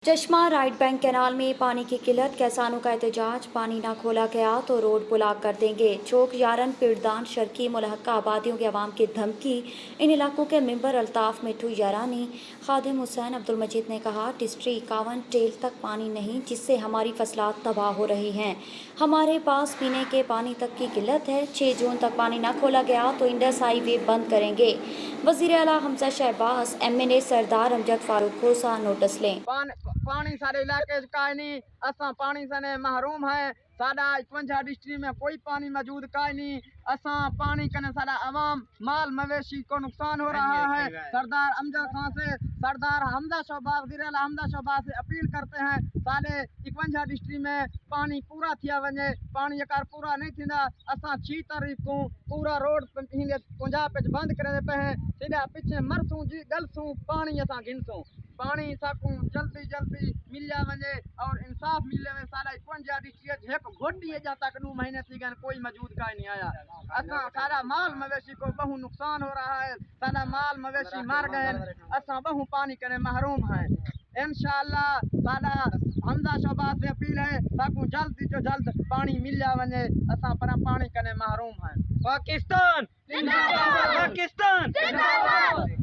चश्मा right bank canal में पानी की किल्लत, किसानों का एहतजाज। पानी ना खोला गया तो रोड ब्लॉक कर देंगे। चौक यारन पिरदान शर्की मुलहक्का आबादियों के अवाम की धमकी। इन इलाकों के मेंबर अल्ताफ मिठू यारानी खादिम हुसैन अब्दुल मजीद ने कहा, डिस्ट्री 51 टेल तक पानी नहीं, जिससे हमारी फसलात तबाह हो रही हैं। हमारे पास पीने के पानी तक की किल्लत है। 6 जून तक पानी ना खोला गया तो इंडस हाईवे बंद करेंगे। वज़ीर आला हमजा शहबाज, MNA सरदार अमजद फारूक खोसा नोटिस लें। पानी सारे इलाके का नहीं, असा पानी से महरूम है। साडा 51 डिस्ट्रिक्ट में कोई पानी मौजूद का नहीं। असा पानी कने सारा अवाम माल मवेशी को नुकसान हो रहा है। सरदार अमजद खान से, सरदार हमजा शहबाज, वज़ीर आला हमजा शहबाज से अपील करते हैं, सारे 51 डिस्ट्रिक्ट में पानी पूरा थिया वने। पानी अकार पूरा नहीं थींदा, असा 6 तारीख को पूरा रोड पंजाब पे बंद करे पे हैं। सीधा पीछे मरसूं जी गलसूं पानी असा गिनसूं। पानी साकू जल्दी जल्दी मिल जा वने और इंसाफ मिले में सारा 51 डिस्ट्रिक्ट एक घोटी जा तक 2 महीने थी गए, कोई मौजूद का नहीं आया। असा सारा माल मवेशी को बहु नुकसान हो रहा है। सारा माल मवेशी मर गए। असा बहु पानी करने महरूम है। इंशाअल्लाह सारा हमजा शहबाज से अपील है, साकू जल्द जो जल्द पानी मिल जा वने। असा पर पानी करने महरूम है। पाकिस्तान जिंदाबाद, पाकिस्तान जिंदाबाद।